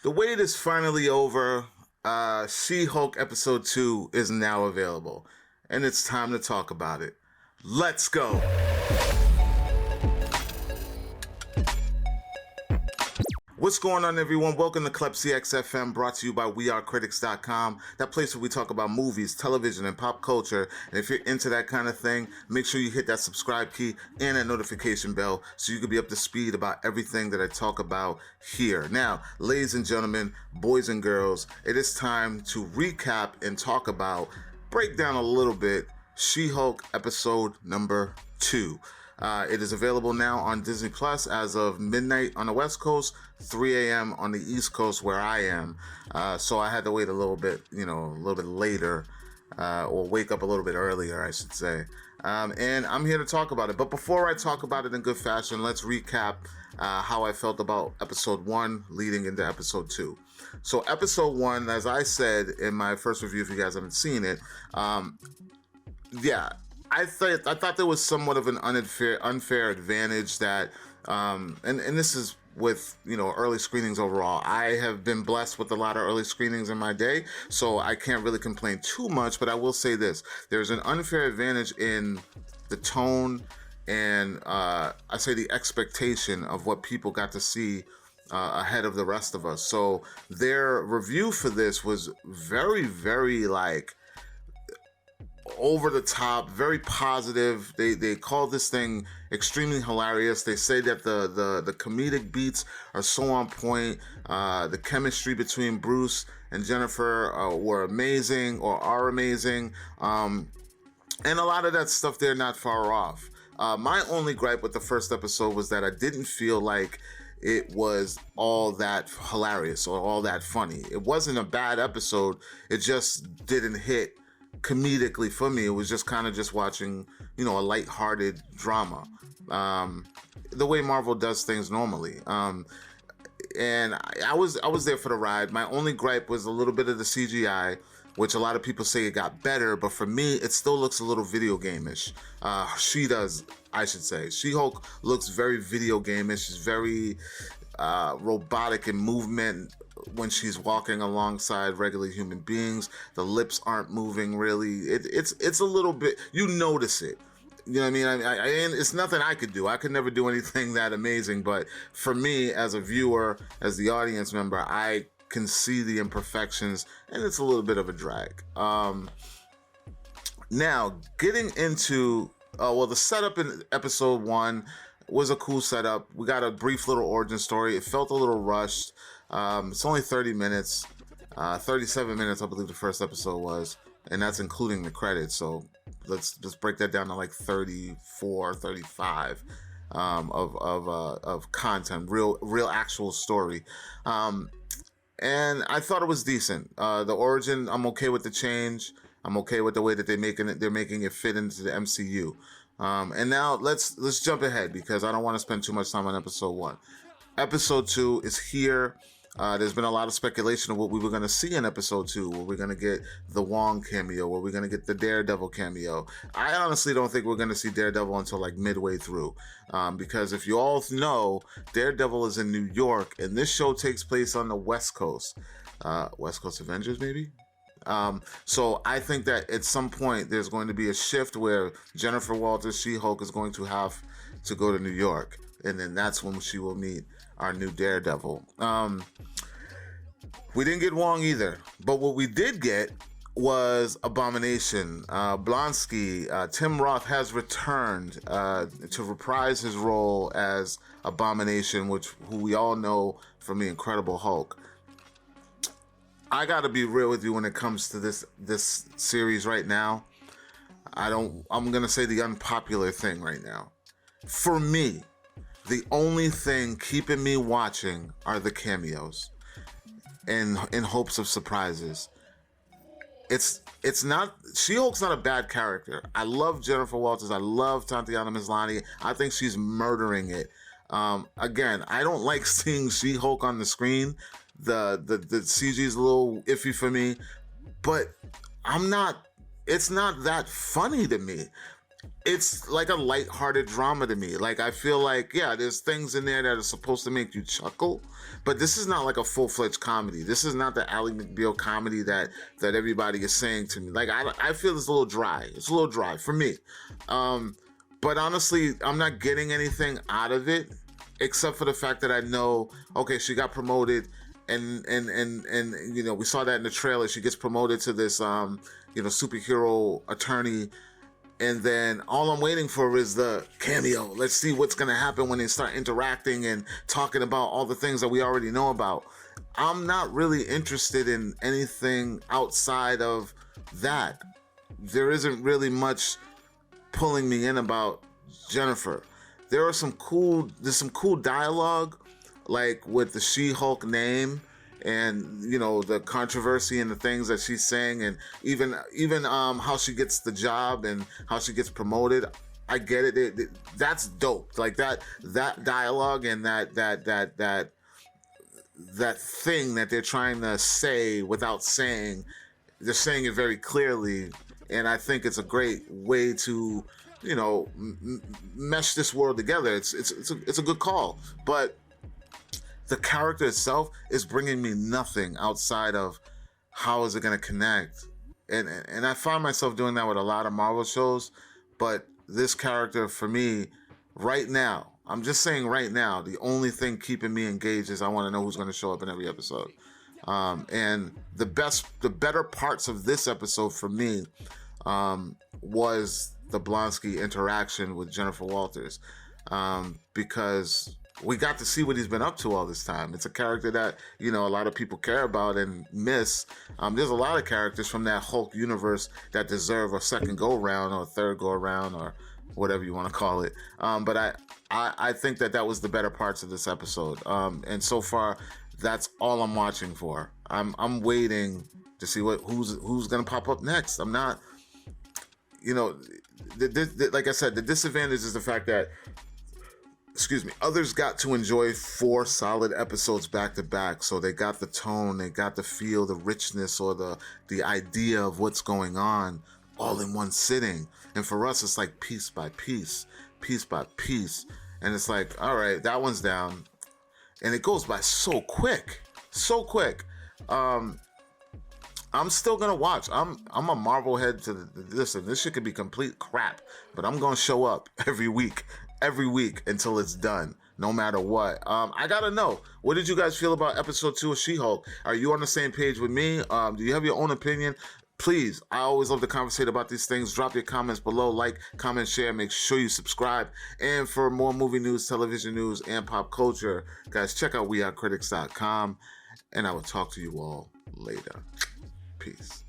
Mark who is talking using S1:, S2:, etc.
S1: The wait is finally over. She-Hulk episode 2 is now available, and it's time to talk about it. Let's go. What's going on, everyone? Welcome to Klepcx FM, brought to you by CritiX.com, that place where we talk about movies, television, and pop culture. And if you're into that kind of thing, make sure you hit that subscribe key and that notification bell so you can be up to speed about everything that I talk about here. Now, ladies and gentlemen, boys and girls, it is time to recap and talk about, break down a little bit, She-Hulk episode number 2. It is available now on Disney Plus as of midnight on the West Coast, 3 a.m. on the East Coast where I am. So I had to wait a little bit later, or wake up a little bit earlier, I should say. And I'm here to talk about it. But before I talk about it in good fashion, let's recap how I felt about episode 1 leading into episode 2. So episode 1, as I said in my first review, if you guys haven't seen it, I thought there was somewhat of an unfair advantage that, and this is with, early screenings overall. I have been blessed with a lot of early screenings in my day, so I can't really complain too much, but I will say this. There's an unfair advantage in the tone and, I say the expectation of what people got to see ahead of the rest of us. So their review for this was very, very, over the top, very positive. They call this thing extremely hilarious. They say that the comedic beats are so on point. The chemistry between Bruce and Jennifer were amazing, or are amazing. And a lot of that stuff, they're not far off. My only gripe with the first episode was that I didn't feel like it was all that hilarious or all that funny. It wasn't a bad episode. It just didn't hit comedically for me. It was just kind of just watching, a lighthearted drama, the way Marvel does things normally. And I was there for the ride. My only gripe was a little bit of the CGI, which a lot of people say it got better, but for me, it still looks a little video game-ish. She-Hulk looks very video game-ish. She's very robotic in movement when she's walking alongside regular human beings. The lips aren't moving really. It's a little bit, you notice it. You know what I mean? I it's nothing I could do. I could never do anything that amazing, but for me as a viewer, as the audience member, I can see the imperfections, and it's a little bit of a drag. Now, getting into, the setup in episode 1 was a cool setup. We got a brief little origin story. It felt a little rushed. It's only 30 minutes, 37 minutes, I believe the first episode was, and that's including the credits. So let's just break that down to like 34, 35 of content, real actual story. And I thought it was decent. The origin, I'm okay with the change. I'm okay with the way that they're making it fit into the MCU. And now let's jump ahead, because I don't want to spend too much time on episode 1. Episode 2 is here. There's been a lot of speculation of what we were going to see in episode 2. Were we going to get the Wong cameo? Were we going to get the Daredevil cameo? I honestly don't think we're going to see Daredevil until like midway through. Because if you all know, Daredevil is in New York, and this show takes place on the West Coast. West Coast Avengers, maybe? So I think that at some point there's going to be a shift where Jennifer Walters, She-Hulk, is going to have to go to New York. And then that's when she will meet our new Daredevil. We didn't get Wong either, but what we did get was Abomination. Blonsky, Tim Roth has returned to reprise his role as Abomination, who we all know from The Incredible Hulk. I gotta be real with you when it comes to this series right now. I'm gonna say the unpopular thing right now. For me, the only thing keeping me watching are the cameos, in hopes of surprises. It's not, She-Hulk's not a bad character. I love Jennifer Walters. I love Tatiana Maslany. I think she's murdering it. Again, I don't like seeing She-Hulk on the screen. The CG is a little iffy for me, but it's not that funny to me. it's like a lighthearted drama to me. Like, I feel like, yeah, there's things in there that are supposed to make you chuckle, but this is not like a full-fledged comedy. This is not the Ally McBeal comedy that everybody is saying to me. Like, I feel it's a little dry. It's a little dry for me. But honestly, I'm not getting anything out of it except for the fact that I know, okay, she got promoted, and you know, we saw that in the trailer. She gets promoted to this you know, superhero attorney. And then all I'm waiting for is the cameo. Let's see what's going to happen when they start interacting and talking about all the things that we already know about. I'm not really interested in anything outside of that. There isn't really much pulling me in about Jennifer. There's some cool dialogue, like with the She-Hulk name, and you know, the controversy and the things that she's saying, and even how she gets the job and how she gets promoted. I get it. That's dope. Like that dialogue and that thing that they're trying to say without saying, they're saying it very clearly, and I think it's a great way to, you know, mesh this world together. It's a good call, but the character itself is bringing me nothing outside of how is it going to connect. And I find myself doing that with a lot of Marvel shows, but this character for me right now, I'm just saying right now, the only thing keeping me engaged is I want to know who's going to show up in every episode. And the better parts of this episode for me was the Blonsky interaction with Jennifer Walters, because we got to see what he's been up to all this time. It's a character that, you know, a lot of people care about and miss. There's a lot of characters from that Hulk universe that deserve a second go-around or a third go-around or whatever you want to call it. But I think that was the better parts of this episode. And so far, that's all I'm watching for. I'm waiting to see who's going to pop up next. I'm not, you know, like I said, the disadvantage is the fact that, others got to enjoy 4 solid episodes back to back, so they got the tone, they got the feel, the richness, or the idea of what's going on all in one sitting. And for us, it's like piece by piece, and it's like, all right, that one's down, and it goes by so quick. I'm still gonna watch. I'm a Marvel head to listen. This shit could be complete crap, but I'm gonna show up every week until it's done, no matter what. I gotta know, what did you guys feel about episode 2 of She-Hulk? Are you on the same page with me? Do you have your own opinion? Please, I always love to conversate about these things. Drop your comments below, like, comment, share, make sure you subscribe. And for more movie news, television news, and pop culture, guys, check out wearecritics.com, and I will talk to you all later. Peace.